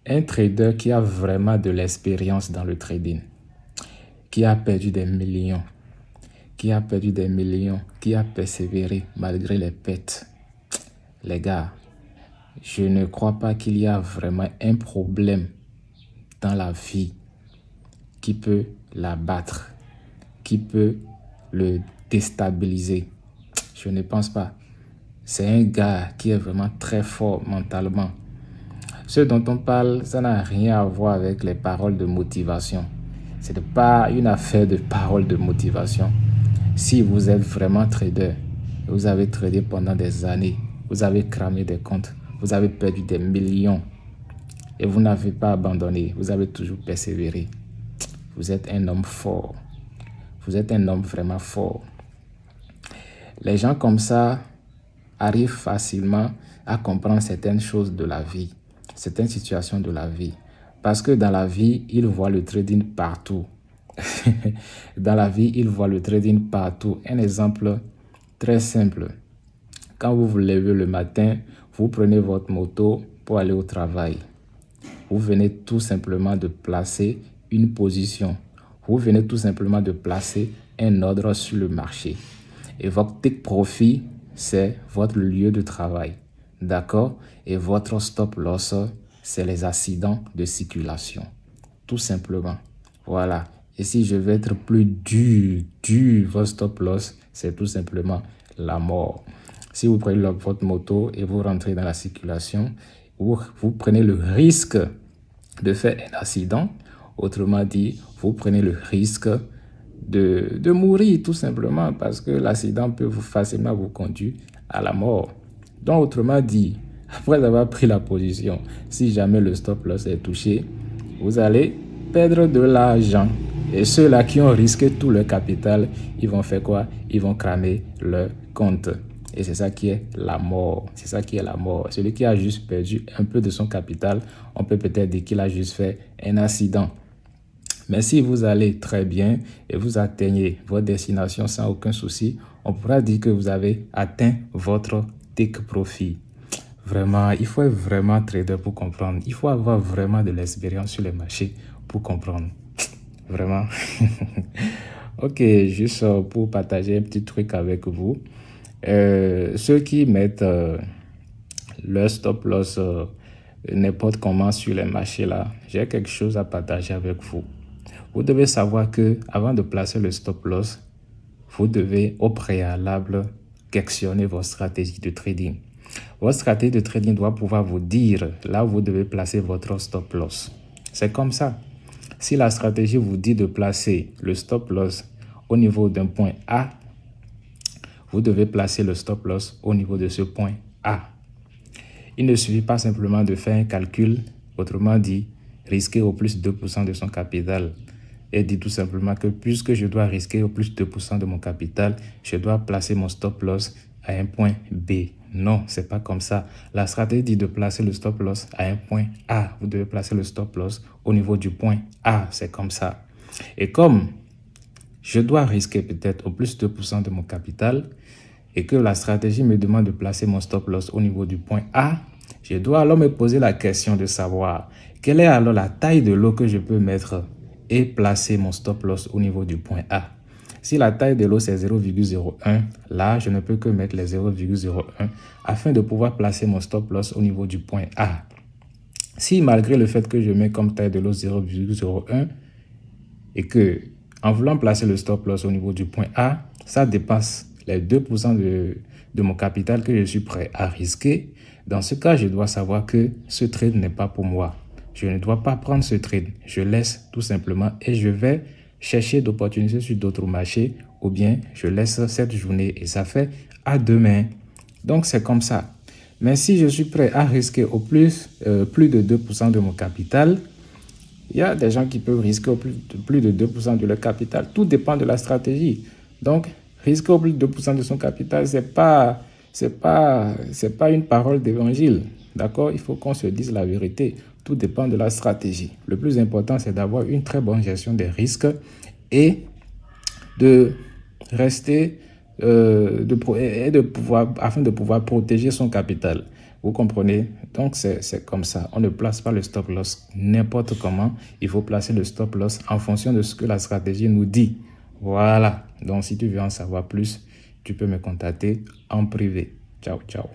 Un trader qui a vraiment de l'expérience dans le trading, qui a perdu des millions, qui a persévéré malgré les pertes. Les gars, je ne crois pas qu'il y a vraiment un problème dans la vie qui peut l'abattre, qui peut le déstabiliser. Je ne pense pas. C'est un gars qui est vraiment très fort mentalement. Ce dont on parle, ça n'a rien à voir avec les paroles de motivation. Ce n'est pas une affaire de paroles de motivation. Si vous êtes vraiment trader, vous avez tradé pendant des années, vous avez cramé des comptes, vous avez perdu des millions et vous n'avez pas abandonné, vous avez toujours persévéré. Vous êtes un homme fort. Vous êtes un homme vraiment fort. Les gens comme ça arrivent facilement à comprendre certaines choses de la vie, certaines situations de la vie. Parce que dans la vie, ils voient le trading partout. Dans la vie, ils voient le trading partout. Un exemple très simple. Quand vous vous levez le matin, vous prenez votre moto pour aller au travail. Vous venez tout simplement de placer une position. Vous venez tout simplement de placer un ordre sur le marché. Et votre take profit, c'est votre lieu de travail. D'accord? Et votre stop loss, c'est les accidents de circulation. Tout simplement. Voilà. Et si je vais être plus dur, votre stop loss, c'est tout simplement la mort. Si vous prenez votre moto et vous rentrez dans la circulation, vous prenez le risque de faire un accident. Autrement dit, vous prenez le risque de mourir tout simplement parce que l'accident peut facilement vous conduire à la mort. Donc, autrement dit, après avoir pris la position, si jamais le stop loss est touché, vous allez perdre de l'argent. Et ceux-là qui ont risqué tout leur capital, ils vont faire quoi? Ils vont cramer leur compte. Et c'est ça qui est la mort. C'est ça qui est la mort. Celui qui a juste perdu un peu de son capital, on peut peut-être dire qu'il a juste fait un accident. Mais si vous allez très bien et vous atteignez votre destination sans aucun souci, on pourra dire que vous avez atteint votre take profit. Vraiment, il faut être vraiment trader pour comprendre. Il faut avoir vraiment de l'expérience sur les marchés pour comprendre. Vraiment. Ok, juste pour partager un petit truc avec vous. Ceux qui mettent leur stop loss n'importe comment sur les marchés là, j'ai quelque chose à partager avec vous. Vous devez savoir que avant de placer le stop loss, vous devez au préalable questionner votre stratégie de trading. Votre stratégie de trading doit pouvoir vous dire là où vous devez placer votre stop loss. C'est comme ça. Si la stratégie vous dit de placer le stop loss au niveau d'un point A, vous devez placer le stop loss au niveau de ce point A. Il ne suffit pas simplement de faire un calcul, autrement dit, risquer au plus 2% de son capital. Et dit tout simplement que puisque je dois risquer au plus 2% de mon capital, je dois placer mon stop loss à un point B. Non, c'est pas comme ça. La stratégie dit de placer le stop loss à un point A. Vous devez placer le stop loss au niveau du point A. C'est comme ça. Et comme je dois risquer peut-être au plus 2% de mon capital et que la stratégie me demande de placer mon stop loss au niveau du point A, je dois alors me poser la question de savoir quelle est alors la taille de l'eau que je peux mettre et placer mon stop loss au niveau du point A. Si la taille de l'eau c'est 0,01, là je ne peux que mettre les 0,01 afin de pouvoir placer mon stop loss au niveau du point A. Si malgré le fait que je mets comme taille de l'eau 0,01 et que en voulant placer le stop loss au niveau du point A, ça dépasse les 2% de mon capital que je suis prêt à risquer, dans ce cas, je dois savoir que ce trade n'est pas pour moi. Je ne dois pas prendre ce trade. Je laisse tout simplement et je vais chercher d'opportunités sur d'autres marchés ou bien je laisse cette journée et ça fait à demain. Donc, c'est comme ça. Mais si je suis prêt à risquer au plus de 2% de mon capital, il y a des gens qui peuvent risquer au plus de 2% de leur capital. Tout dépend de la stratégie. Donc, risquer au plus de 2% de son capital, c'est pas une parole d'évangile. D'accord? Il faut qu'on se dise la vérité. Tout dépend de la stratégie. Le plus important, c'est d'avoir une très bonne gestion des risques et de rester, afin de pouvoir protéger son capital. Vous comprenez? Donc, c'est comme ça. On ne place pas le stop loss n'importe comment. Il faut placer le stop loss en fonction de ce que la stratégie nous dit. Voilà. Donc, si tu veux en savoir plus, tu peux me contacter en privé. Ciao, ciao.